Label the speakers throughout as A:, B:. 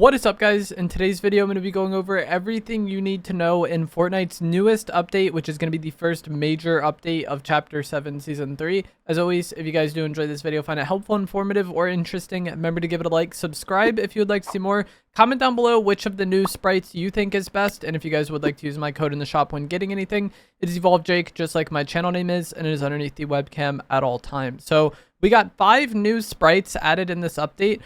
A: What is up, guys? In today's video, I'm going to be going over everything you need to know in Fortnite's newest update, which is going to be the first major update of Chapter 7 Season 3. As always, if you guys do enjoy this video, find it helpful, informative, or interesting, remember to give it a like, subscribe if you would like to see more, comment down below which of the new sprites you think is best, and if you guys would like to use my code in the shop when getting anything, it is EvolvedJake, just like my channel name is, and it is underneath the webcam at all times. So we got 5 new sprites added in this update.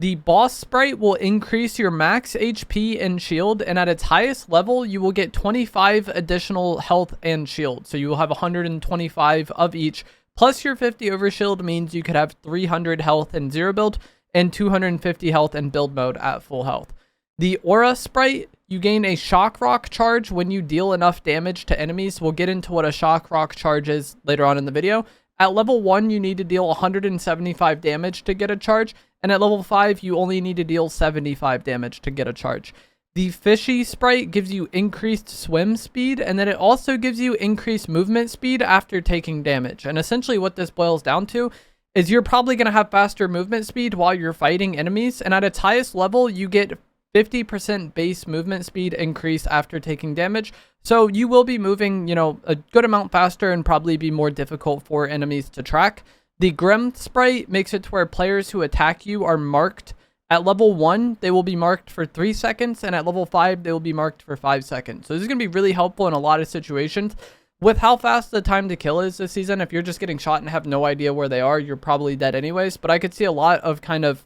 A: The boss sprite will increase your max HP and shield, and at its highest level, you will get 25 additional health and shield. So you will have 125 of each, plus your 50 over shield means you could have 300 health in zero build and 250 health in build mode at full health. The aura sprite, you gain a shock rock charge when you deal enough damage to enemies. We'll get into what a shock rock charge is later on in the video. At level 1, you need to deal 175 damage to get a charge, and at level 5, you only need to deal 75 damage to get a charge. The fishy sprite gives you increased swim speed, and then it also gives you increased movement speed after taking damage. And essentially what this boils down to is you're probably going to have faster movement speed while you're fighting enemies, and at its highest level, you get 50% base movement speed increase after taking damage. So you will be moving, a good amount faster and probably be more difficult for enemies to track. The Grim sprite makes it to where players who attack you are marked. At level 1, they will be marked for 3 seconds, and at level 5, they will be marked for 5 seconds. So this is going to be really helpful in a lot of situations. With how fast the time to kill is this season, if you're just getting shot and have no idea where they are, you're probably dead anyways. But I could see a lot of kind of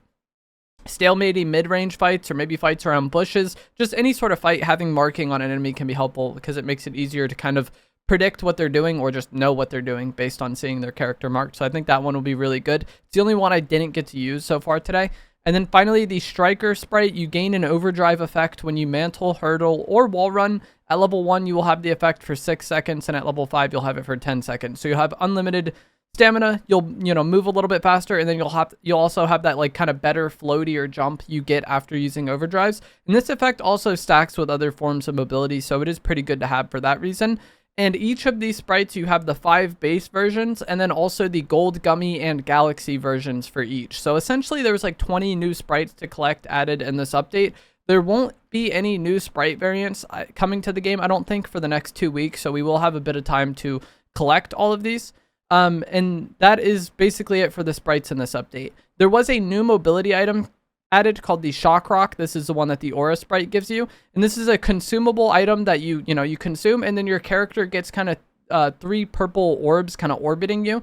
A: stalemating mid-range fights, or maybe fights around bushes. Just any sort of fight, having marking on an enemy can be helpful because it makes it easier to kind of predict what they're doing or just know what they're doing based on seeing their character marked. So I think that one will be really good. It's the only one I didn't get to use so far today. And then finally, the striker sprite, you gain an overdrive effect when you mantle, hurdle, or wall run. At level 1, you will have the effect for 6 seconds, and at level 5, you'll have it for 10 seconds. So you'll have unlimited stamina, you'll move a little bit faster, and then you'll also have that like kind of better floaty or jump you get after using overdrives. And this effect also stacks with other forms of mobility, so it is pretty good to have for that reason. And each of these sprites, you have the 5 base versions, and then also the gold, gummy, and galaxy versions for each. So essentially there's like 20 new sprites to collect added in this update. There won't be any new sprite variants coming to the game, I don't think, for the next 2 weeks, so we will have a bit of time to collect all of these. And that is basically it for the sprites in this update. There was a new mobility item added called the shock rock. This is the one that the aura sprite gives you, and this is a consumable item that you consume, and then your character gets kind of 3 purple orbs kind of orbiting you,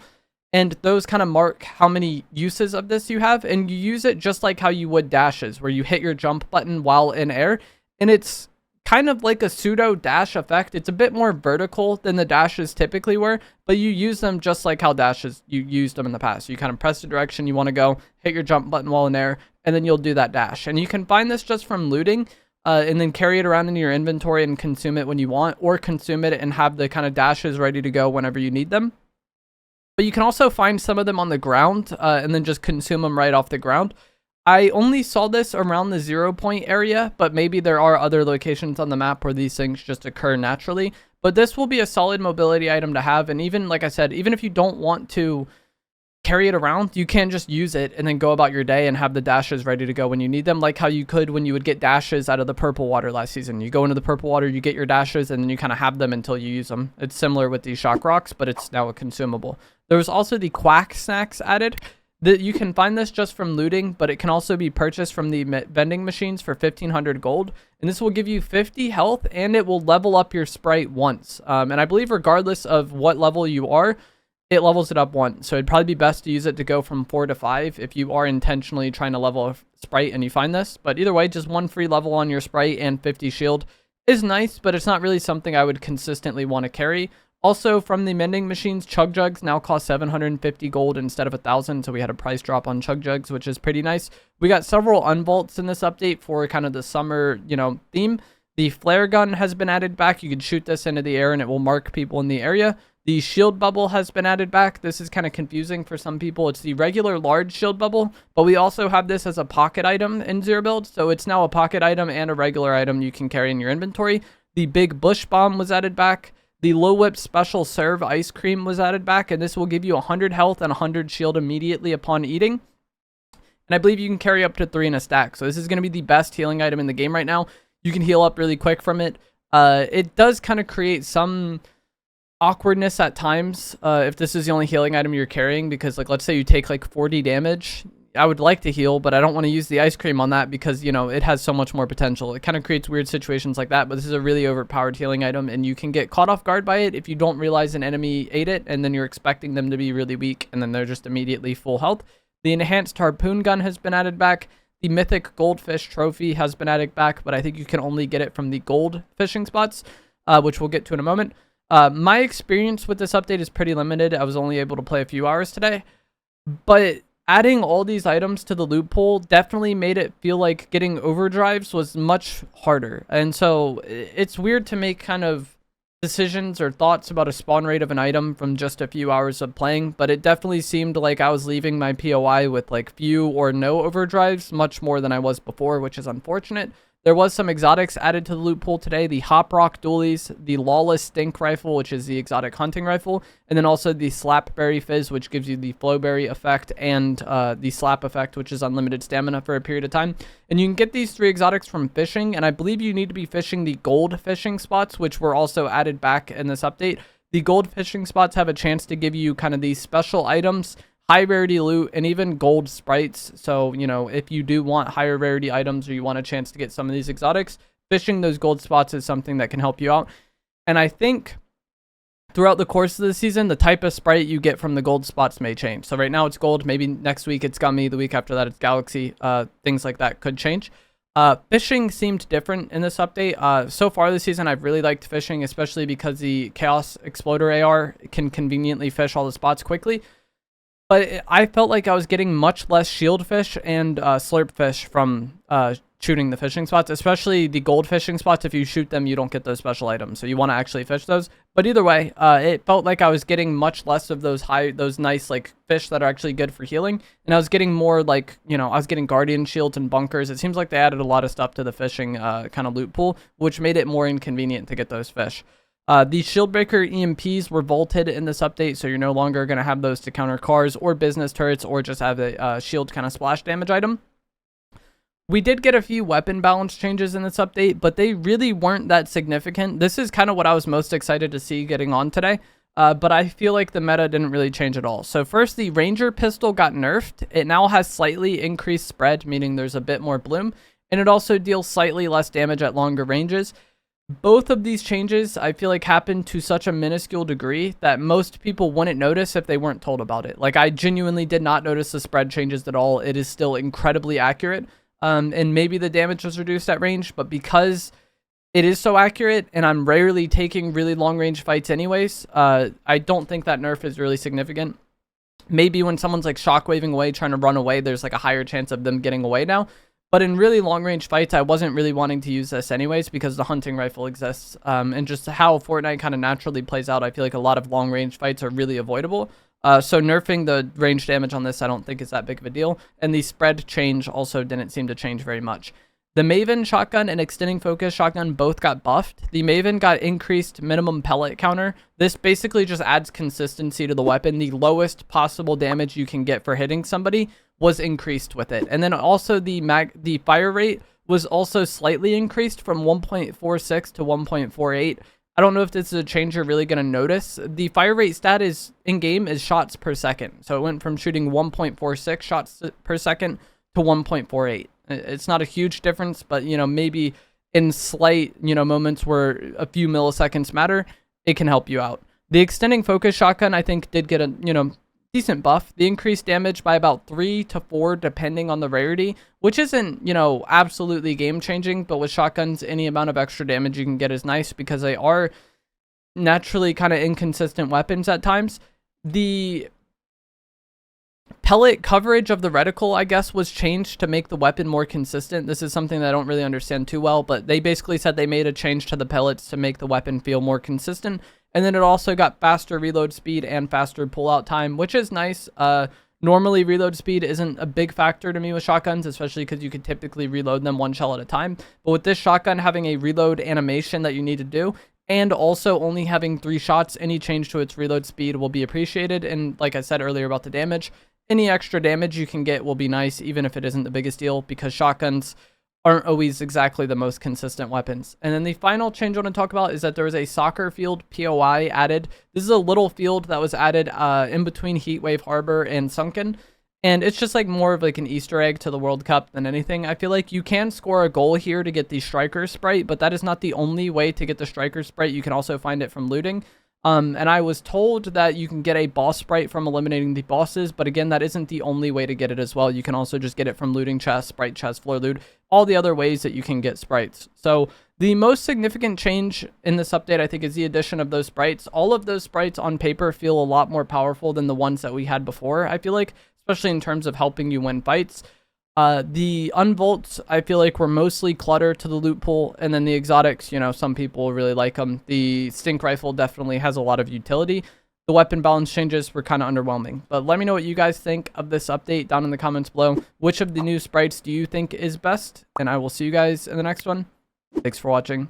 A: and those kind of mark how many uses of this you have, and you use it just like how you would dashes, where you hit your jump button while in air, and it's kind of like a pseudo dash effect. It's a bit more vertical than the dashes typically were, but you use them just like how dashes you used them in the past. You kind of press the direction you want to go, hit your jump button while in air, and then you'll do that dash. And you can find this just from looting, and then carry it around in your inventory and consume it when you want, or consume it and have the kind of dashes ready to go whenever you need them. But you can also find some of them on the ground, and then just consume them right off the ground. I only saw this around the 0 point area, but maybe there are other locations on the map where these things just occur naturally. But this will be a solid mobility item to have, and even, like I said, even if you don't want to carry it around, you can just use it and then go about your day and have the dashes ready to go when you need them, like how you could when you would get dashes out of the purple water last season. You go into the purple water, you get your dashes, and then you kind of have them until you use them. It's similar with these shock rocks, but it's now a consumable. There was also the quack snacks added. You can find this just from looting, but it can also be purchased from the vending machines for 1500 gold. And this will give you 50 health, and it will level up your sprite once. And I believe regardless of what level you are, it levels it up once. So it'd probably be best to use it to go from 4 to 5 if you are intentionally trying to level a sprite and you find this. But either way, just 1 free level on your sprite and 50 shield is nice, but it's not really something I would consistently want to carry. Also, from the vending machines, chug jugs now cost 750 gold instead of 1,000, so we had a price drop on chug jugs, which is pretty nice. We got several unvaults in this update for kind of the summer, theme. The flare gun has been added back. You can shoot this into the air and it will mark people in the area. The shield bubble has been added back. This is kind of confusing for some people. It's the regular large shield bubble, but we also have this as a pocket item in zero build, so it's now a pocket item and a regular item you can carry in your inventory. The big bush bomb was added back. The low whip special serve ice cream was added back, and this will give you 100 health and 100 shield immediately upon eating. And I believe you can carry up to 3 in a stack. So this is going to be the best healing item in the game right now. You can heal up really quick from it. It does kind of create some awkwardness at times if this is the only healing item you're carrying, because like let's say you take like 40 damage. I would like to heal, but I don't want to use the ice cream on that because, you know, it has so much more potential. It kind of creates weird situations like that, but this is a really overpowered healing item, and you can get caught off guard by it if you don't realize an enemy ate it, and then you're expecting them to be really weak, and then they're just immediately full health. The enhanced harpoon gun has been added back. The mythic goldfish trophy has been added back, but I think you can only get it from the gold fishing spots, which we'll get to in a moment. My experience with this update is pretty limited. I was only able to play a few hours today, but adding all these items to the loot pool definitely made it feel like getting overdrives was much harder. And so it's weird to make kind of decisions or thoughts about a spawn rate of an item from just a few hours of playing, but it definitely seemed like I was leaving my POI with like few or no overdrives, much more than I was before, which is unfortunate. There was some exotics added to the loot pool today: the Hop Rock Dualies, the Lawless Stink Rifle, which is the exotic hunting rifle, and then also the Slapberry Fizz, which gives you the Flowberry effect, and the Slap effect, which is unlimited stamina for a period of time. And you can get these 3 exotics from fishing, and I believe you need to be fishing the gold fishing spots, which were also added back in this update. The gold fishing spots have a chance to give you kind of these special items, high rarity loot, and even gold sprites. So, you know, if you do want higher rarity items or you want a chance to get some of these exotics, fishing those gold spots is something that can help you out. And I think throughout the course of the season, the type of sprite you get from the gold spots may change. So right now it's gold, maybe next week it's gummy, the week after that it's galaxy. Things like that could change. Fishing seemed different in this update. So far this season, I've really liked fishing, especially because the Chaos Exploder AR can conveniently fish all the spots quickly. But I felt like I was getting much less shield fish and slurp fish from shooting the fishing spots, especially the gold fishing spots. If you shoot them, you don't get those special items, so you want to actually fish those. But either way, it felt like I was getting much less of those nice like fish that are actually good for healing, and I was getting more like, you know, I was getting guardian shields and bunkers. It seems like they added a lot of stuff to the fishing kind of loot pool, which made it more inconvenient to get those fish. The Shieldbreaker EMPs were vaulted in this update, so you're no longer going to have those to counter cars or business turrets, or just have a shield kind of splash damage item. We did get a few weapon balance changes in this update, but they really weren't that significant. This is kind of what I was most excited to see getting on today, but I feel like the meta didn't really change at all. So first, the Ranger pistol got nerfed. It now has slightly increased spread, meaning there's a bit more bloom, and it also deals slightly less damage at longer ranges. Both of these changes, I feel like, happened to such a minuscule degree that most people wouldn't notice if they weren't told about it. Like, I genuinely did not notice the spread changes at all. It is still incredibly accurate. And maybe the damage was reduced at range, but because it is so accurate and I'm rarely taking really long range fights anyways, I don't think that nerf is really significant. Maybe when someone's like shockwaving away, trying to run away, there's like a higher chance of them getting away now. But in really long-range fights, I wasn't really wanting to use this anyways because the hunting rifle exists. And just how Fortnite kind of naturally plays out, I feel like a lot of long-range fights are really avoidable. So nerfing the range damage on this, I don't think is that big of a deal. And the spread change also didn't seem to change very much. The Maven shotgun and extending focus shotgun both got buffed. The Maven got increased minimum pellet counter. This basically just adds consistency to the weapon. The lowest possible damage you can get for hitting somebody was increased with it. And then also the fire rate was also slightly increased from 1.46 to 1.48. I don't know if this is a change you're really going to notice. The fire rate stat is in-game is shots per second. So it went from shooting 1.46 shots per second to 1.48. It's not a huge difference, but, you know, maybe in slight, you know, moments where a few milliseconds matter, it can help you out. The extending focus shotgun, I think, did get a, you know, decent buff. The increased damage by about 3 to 4 depending on the rarity, which isn't, you know, absolutely game changing, but with shotguns, any amount of extra damage you can get is nice because they are naturally kind of inconsistent weapons at times. The pellet coverage of the reticle, I guess, was changed to make the weapon more consistent. This is something that I don't really understand too well, but they basically said they made a change to the pellets to make the weapon feel more consistent. And then it also got faster reload speed and faster pullout time, which is nice. Normally, reload speed isn't a big factor to me with shotguns, especially because you could typically reload them one shell at a time. But with this shotgun having a reload animation that you need to do, and also only having 3 shots, any change to its reload speed will be appreciated. And like I said earlier about the damage, any extra damage you can get will be nice, even if it isn't the biggest deal, because shotguns aren't always exactly the most consistent weapons. And then the final change I want to talk about is that there was a soccer field POI added. This is a little field that was added in between Heatwave Harbor and Sunken. And it's just like more of like an Easter egg to the World Cup than anything. I feel like you can score a goal here to get the striker sprite, but that is not the only way to get the striker sprite. You can also find it from looting. And I was told that you can get a boss sprite from eliminating the bosses, but again, that isn't the only way to get it as well. You can also just get it from looting chests, sprite chests, floor loot, all the other ways that you can get sprites. So the most significant change in this update, I think, is the addition of those sprites. All of those sprites on paper feel a lot more powerful than the ones that we had before, I feel like, especially in terms of helping you win fights. The unvaults, I feel like, were mostly clutter to the loot pool, and then the exotics, you know, some people really like them. The stink rifle definitely has a lot of utility. The weapon balance changes were kind of underwhelming, but let me know what you guys think of this update down in the comments below. Which of the new sprites do you think is best? And I will see you guys in the next one. Thanks for watching.